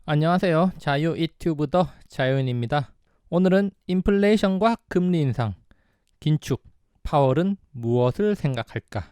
안녕하세요. 자유 유튜브 더 자유인입니다. 오늘은 인플레이션과 금리 인상, 긴축, 파월은 무엇을 생각할까?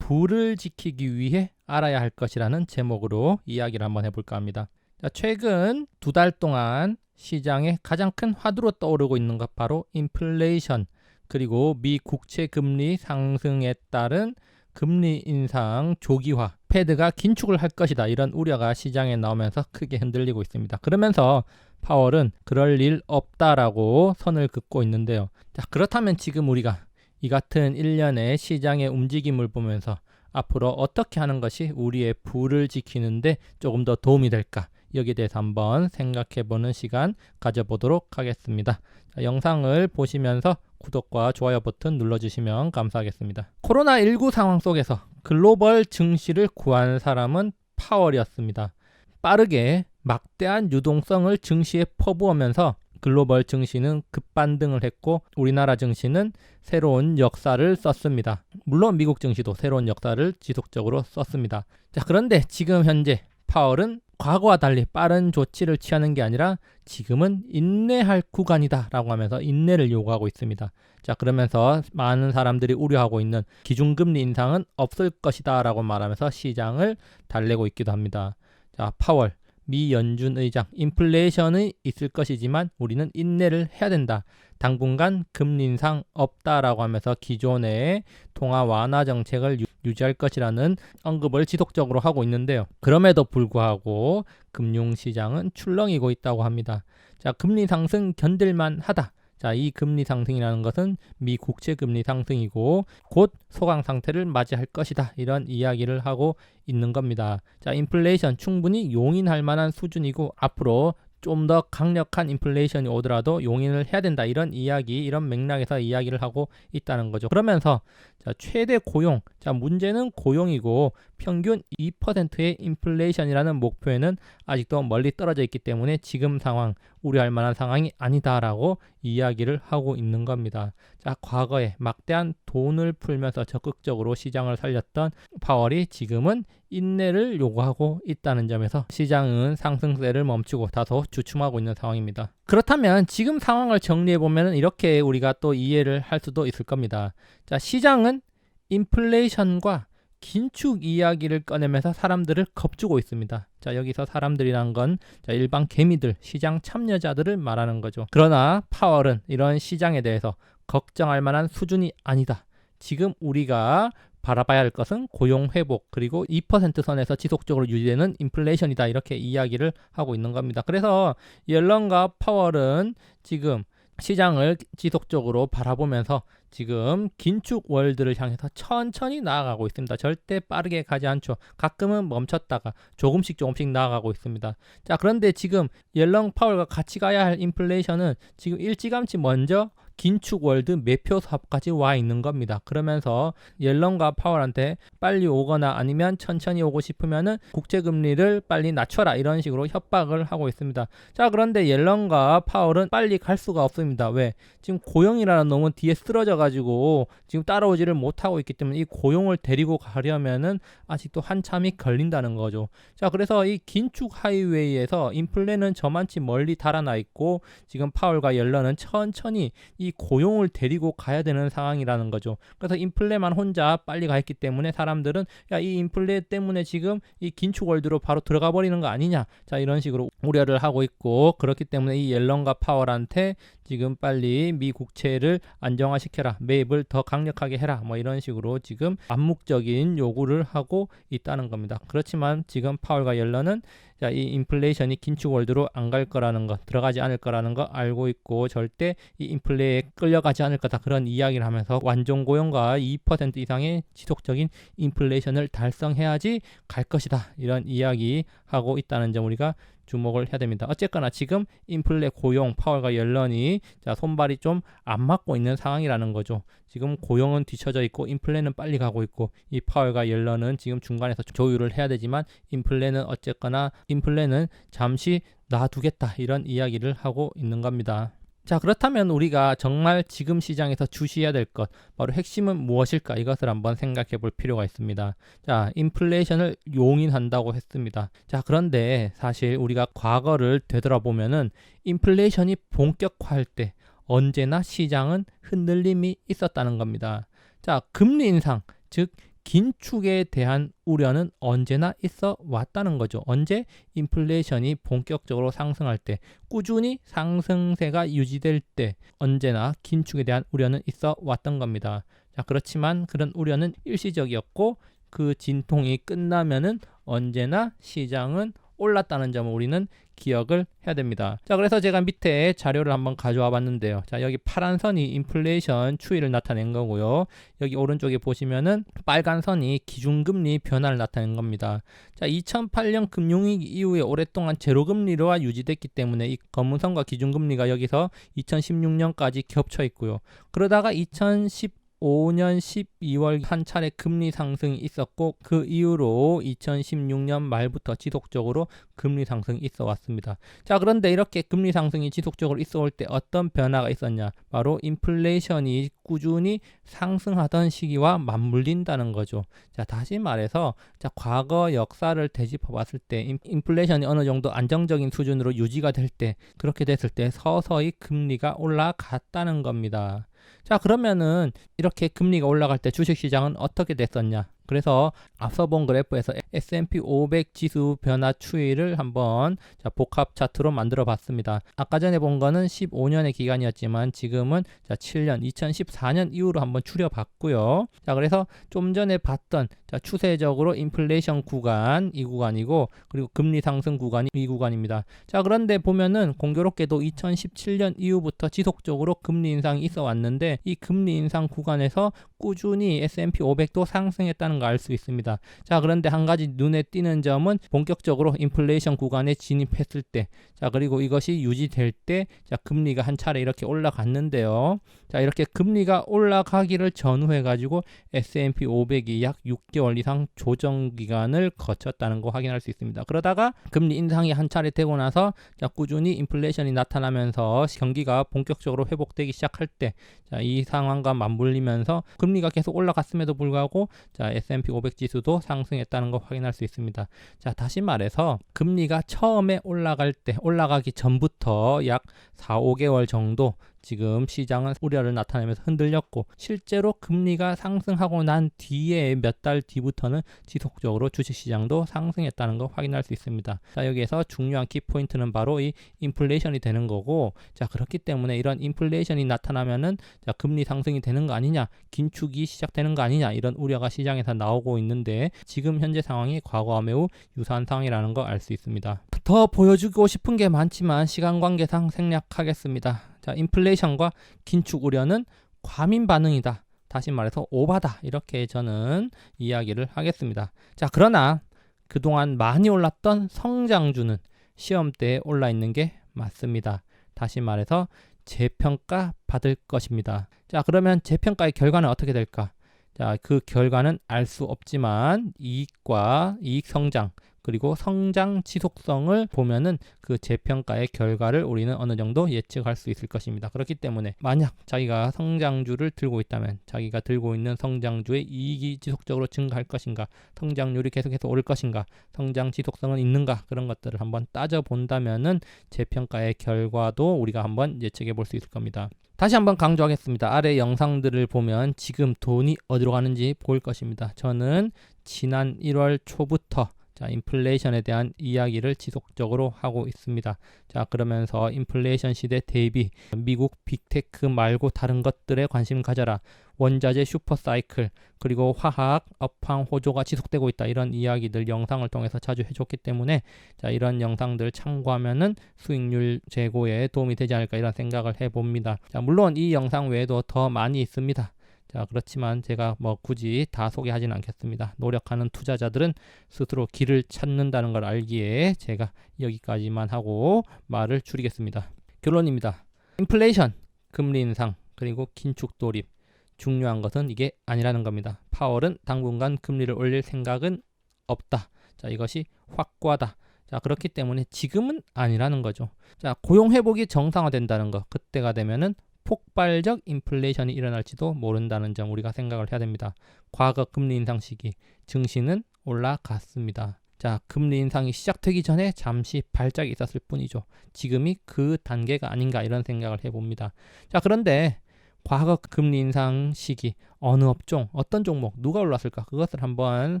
부를 지키기 위해 알아야 할 것이라는 제목으로 이야기를 한번 해볼까 합니다. 최근 2달 동안 시장에 가장 큰 화두로 떠오르고 있는 것 바로 인플레이션, 그리고 미 국채 금리 상승에 따른 금리 인상 조기화, 패드가 긴축을 할 것이다, 이런 우려가 시장에 나오면서 크게 흔들리고 있습니다. 그러면서 파월은 그럴 일 없다라고 선을 긋고 있는데요. 자, 그렇다면 지금 우리가 이 같은 일련의 시장의 움직임을 보면서 앞으로 어떻게 하는 것이 우리의 부를 지키는데 조금 더 도움이 될까? 여기에 대해서 한번 생각해보는 시간 가져보도록 하겠습니다. 자, 영상을 보시면서 구독과 좋아요 버튼 눌러주시면 감사하겠습니다. 코로나19 상황 속에서 글로벌 증시를 구한 사람은 파월이었습니다. 빠르게 막대한 유동성을 증시에 퍼부으면서 글로벌 증시는 급반등을 했고 우리나라 증시는 새로운 역사를 썼습니다. 물론 미국 증시도 새로운 역사를 지속적으로 썼습니다. 자, 그런데 지금 현재 파월은 과거와 달리 빠른 조치를 취하는 게 아니라 지금은 인내할 구간이다 라고 하면서 인내를 요구하고 있습니다. 자, 그러면서 많은 사람들이 우려하고 있는 기준금리 인상은 없을 것이다 라고 말하면서 시장을 달래고 있기도 합니다. 자, 파월 미 연준 의장, 인플레이션이 있을 것이지만 우리는 인내를 해야 된다. 당분간 금리 인상 없다라고 하면서 기존의 통화 완화 정책을 유지할 것이라는 언급을 지속적으로 하고 있는데요. 그럼에도 불구하고 금융시장은 출렁이고 있다고 합니다. 자, 금리 상승 견딜만 하다. 자, 이 금리 상승이라는 것은 미 국채 금리 상승이고 곧 소강 상태를 맞이할 것이다, 이런 이야기를 하고 있는 겁니다. 자, 인플레이션 충분히 용인할 만한 수준이고 앞으로 좀 더 강력한 인플레이션이 오더라도 용인을 해야 된다, 이런 이야기, 이런 맥락에서 이야기를 하고 있다는 거죠. 그러면서 자, 최대 고용, 자, 문제는 고용이고 평균 2%의 인플레이션이라는 목표에는 아직도 멀리 떨어져 있기 때문에 지금 상황, 우려할 만한 상황이 아니다라고 이야기를 하고 있는 겁니다. 자, 과거에 막대한 돈을 풀면서 적극적으로 시장을 살렸던 파월이 지금은 인내를 요구하고 있다는 점에서 시장은 상승세를 멈추고 다소 주춤하고 있는 상황입니다. 그렇다면 지금 상황을 정리해보면 이렇게 우리가 또 이해를 할 수도 있을 겁니다. 자, 시장은 인플레이션과 긴축 이야기를 꺼내면서 사람들을 겁주고 있습니다. 자, 여기서 사람들이란 건 일반 개미들, 시장 참여자들을 말하는 거죠. 그러나 파월은 이런 시장에 대해서 걱정할 만한 수준이 아니다. 지금 우리가 바라봐야 할 것은 고용 회복, 그리고 2% 선에서 지속적으로 유지되는 인플레이션이다, 이렇게 이야기를 하고 있는 겁니다. 그래서 옐런과 파월은 지금 시장을 지속적으로 바라보면서 지금 긴축 월드를 향해서 천천히 나아가고 있습니다. 절대 빠르게 가지 않죠. 가끔은 멈췄다가 조금씩 나아가고 있습니다. 자, 그런데 지금 옐런 파월과 같이 가야 할 인플레이션은 지금 일찌감치 먼저 긴축 월드 매표 사업까지 와 있는 겁니다. 그러면서 옐런과 파월한테 빨리 오거나 아니면 천천히 오고 싶으면은 국채 금리를 빨리 낮춰라, 이런 식으로 협박을 하고 있습니다. 자, 그런데 옐런과 파월은 빨리 갈 수가 없습니다. 왜? 지금 고용이라는 놈은 뒤에 쓰러져 가지고 지금 따라오지를 못하고 있기 때문에 이 고용을 데리고 가려면은 아직도 한참이 걸린다는 거죠. 자, 그래서 이 긴축 하이웨이에서 인플레는 저만치 멀리 달아나 있고 지금 파월과 옐런은 천천히 이 고용을 데리고 가야 되는 상황이라는 거죠. 그래서 인플레만 혼자 빨리 가 있기 때문에 사람들은 야, 이 인플레 때문에 지금 이 긴축 월드로 바로 들어가 버리는 거 아니냐, 자, 이런 식으로 우려를 하고 있고, 그렇기 때문에 이 옐런과 파월한테 지금 빨리 미 국채를 안정화시켜라, 매입을 더 강력하게 해라, 뭐 이런 식으로 지금 암묵적인 요구를 하고 있다는 겁니다. 그렇지만 지금 파월과 옐런은 자, 이 인플레이션이 긴축 월드로 안 갈 거라는 것, 들어가지 않을 거라는 거 알고 있고 절대 이 인플레에 끌려가지 않을 거다, 그런 이야기를 하면서 완전 고용과 2% 이상의 지속적인 인플레이션을 달성해야지 갈 것이다, 이런 이야기 하고 있다는 점 우리가 주목을 해야 됩니다. 어쨌거나 지금 인플레, 고용, 파월과 옐런이 자, 손발이 좀 안 맞고 있는 상황이라는 거죠. 지금 고용은 뒤쳐져 있고 인플레는 빨리 가고 있고 이 파월과 옐런은 지금 중간에서 조율을 해야 되지만 인플레는 어쨌거나 인플레는 잠시 놔두겠다, 이런 이야기를 하고 있는 겁니다. 자, 그렇다면 우리가 정말 지금 시장에서 주시해야 될 것, 바로 핵심은 무엇일까? 이것을 한번 생각해 볼 필요가 있습니다. 자, 인플레이션을 용인한다고 했습니다. 자, 그런데 사실 우리가 과거를 되돌아보면은 인플레이션이 본격화할 때 언제나 시장은 흔들림이 있었다는 겁니다. 자, 금리 인상, 즉 긴축에 대한 우려는 언제나 있어 왔다는 거죠. 언제? 인플레이션이 본격적으로 상승할 때, 꾸준히 상승세가 유지될 때 언제나 긴축에 대한 우려는 있어 왔던 겁니다. 자, 그렇지만 그런 우려는 일시적이었고 그 진통이 끝나면은 언제나 시장은 올랐다는 점을 우리는 기억을 해야 됩니다. 자, 그래서 제가 밑에 자료를 한번 가져와 봤는데요. 자, 여기 파란 선이 인플레이션 추이를 나타낸 거고요. 여기 오른쪽에 보시면은 빨간 선이 기준금리 변화를 나타낸 겁니다. 자, 2008년 금융위기 이후에 오랫동안 제로금리로가 유지됐기 때문에 이 검은 선과 기준금리가 여기서 2016년까지 겹쳐 있고요. 그러다가 2015년 12월 한 차례 금리 상승이 있었고 그 이후로 2016년 말부터 지속적으로 금리 상승이 있어 왔습니다. 자, 그런데 이렇게 금리 상승이 지속적으로 있어 올 때 어떤 변화가 있었냐? 바로 인플레이션이 꾸준히 상승하던 시기와 맞물린다는 거죠. 자, 다시 말해서 자, 과거 역사를 되짚어 봤을 때 인플레이션이 어느 정도 안정적인 수준으로 유지가 될 때, 그렇게 됐을 때 서서히 금리가 올라갔다는 겁니다. 자, 그러면은 이렇게 금리가 올라갈 때 주식시장은 어떻게 됐었냐? 그래서 앞서 본 그래프에서 S&P 500 지수 변화 추이를 한번 복합 차트로 만들어 봤습니다. 아까 전에 본 거는 15년의 기간이었지만 지금은 7년, 2014년 이후로 한번 추려 봤고요. 자, 그래서 좀 전에 봤던 추세적으로 인플레이션 구간 이 구간이고, 그리고 금리 상승 구간이 이 구간입니다. 자, 그런데 보면은 공교롭게도 2017년 이후부터 지속적으로 금리 인상이 있어 왔는데 이 금리 인상 구간에서 꾸준히 S&P 500도 상승했다는 걸 알 수 있습니다. 자, 그런데 한 가지 눈에 띄는 점은 본격적으로 인플레이션 구간에 진입했을 때, 자, 그리고 이것이 유지될 때, 자, 금리가 한 차례 이렇게 올라갔는데요. 자, 이렇게 금리가 올라가기를 전후해 가지고 S&P 500이 약 6개월 이상 조정 기간을 거쳤다는 거 확인할 수 있습니다. 그러다가 금리 인상이 한 차례 되고 나서 자, 꾸준히 인플레이션이 나타나면서 경기가 본격적으로 회복되기 시작할 때, 자, 이 상황과 맞물리면서 금리가 계속 올라갔음에도 불구하고 자, S&P 500 지수도 상승했다는 거 확인할 수 있습니다. 자, 다시 말해서 금리가 처음에 올라가기 전부터 약 4, 5개월 정도 지금 시장은 우려를 나타내면서 흔들렸고, 실제로 금리가 상승하고 난 뒤에 몇 달 뒤부터는 지속적으로 주식시장도 상승했다는 거 확인할 수 있습니다. 자, 여기에서 중요한 키포인트는 바로 이 인플레이션이 되는 거고, 자, 그렇기 때문에 이런 인플레이션이 나타나면은 자, 금리 상승이 되는 거 아니냐, 긴축이 시작되는 거 아니냐, 이런 우려가 시장에서 나오고 있는데 지금 현재 상황이 과거와 매우 유사한 상황이라는 거 알 수 있습니다. 더 보여주고 싶은 게 많지만 시간 관계상 생략하겠습니다. 자, 인플레이션과 긴축 우려는 과민 반응이다. 다시 말해서 오바다. 이렇게 저는 이야기를 하겠습니다. 자, 그러나 그동안 많이 올랐던 성장주는 시험대에 올라 있는 게 맞습니다. 다시 말해서 재평가 받을 것입니다. 자, 그러면 재평가의 결과는 어떻게 될까? 자, 그 결과는 알 수 없지만 이익과 이익 성장, 그리고 성장 지속성을 보면은 그 재평가의 결과를 우리는 어느 정도 예측할 수 있을 것입니다. 그렇기 때문에 만약 자기가 성장주를 들고 있다면 자기가 들고 있는 성장주의 이익이 지속적으로 증가할 것인가, 성장률이 계속해서 오를 것인가, 성장 지속성은 있는가, 그런 것들을 한번 따져본다면은 재평가의 결과도 우리가 한번 예측해 볼 수 있을 겁니다. 다시 한번 강조하겠습니다. 아래 영상들을 보면 지금 돈이 어디로 가는지 보일 것입니다. 저는 지난 1월 초부터 자, 인플레이션에 대한 이야기를 지속적으로 하고 있습니다. 자, 그러면서 인플레이션 시대 대비 미국 빅테크 말고 다른 것들에 관심 가져라. 원자재 슈퍼사이클, 그리고 화학 업황 호조가 지속되고 있다. 이런 이야기들 영상을 통해서 자주 해줬기 때문에 자, 이런 영상들 참고하면은 수익률 제고에 도움이 되지 않을까 이런 생각을 해봅니다. 자, 물론 이 영상 외에도 더 많이 있습니다. 자, 그렇지만 제가 굳이 다 소개하지는 않겠습니다. 노력하는 투자자들은 스스로 길을 찾는다는 걸 알기에 제가 여기까지만 하고 말을 줄이겠습니다. 결론입니다. 인플레이션, 금리 인상, 그리고 긴축 돌입. 중요한 것은 이게 아니라는 겁니다. 파월은 당분간 금리를 올릴 생각은 없다. 자, 이것이 확고하다. 자, 그렇기 때문에 지금은 아니라는 거죠. 자, 고용 회복이 정상화된다는 거. 그때가 되면은 폭발적 인플레이션이 일어날지도 모른다는 점 우리가 생각을 해야 됩니다. 과거 금리 인상 시기 증시는 올라갔습니다. 자, 금리 인상이 시작되기 전에 잠시 발작이 있었을 뿐이죠. 지금이 그 단계가 아닌가 이런 생각을 해봅니다. 자, 그런데 과거 금리 인상 시기 어느 업종, 어떤 종목, 누가 올랐을까? 그것을 한번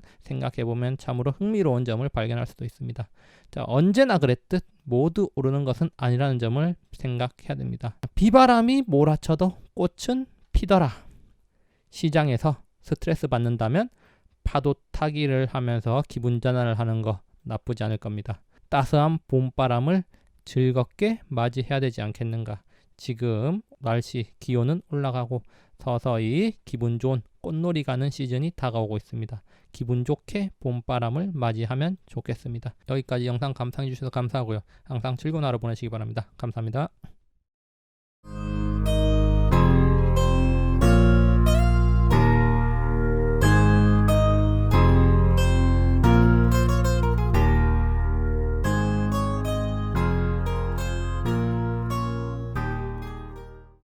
생각해보면 참으로 흥미로운 점을 발견할 수도 있습니다. 자, 언제나 그랬듯 모두 오르는 것은 아니라는 점을 생각해야 됩니다. 비바람이 몰아쳐도 꽃은 피더라. 시장에서 스트레스 받는다면 파도 타기를 하면서 기분 전환을 하는 거 나쁘지 않을 겁니다. 따스한 봄바람을 즐겁게 맞이해야 되지 않겠는가. 지금 날씨 기온은 올라가고 서서히 기분 좋은 꽃놀이 가는 시즌이 다가오고 있습니다. 기분 좋게 봄바람을 맞이하면 좋겠습니다. 여기까지 영상 감상해 주셔서 감사하고요. 항상 즐거운 하루 보내시기 바랍니다. 감사합니다.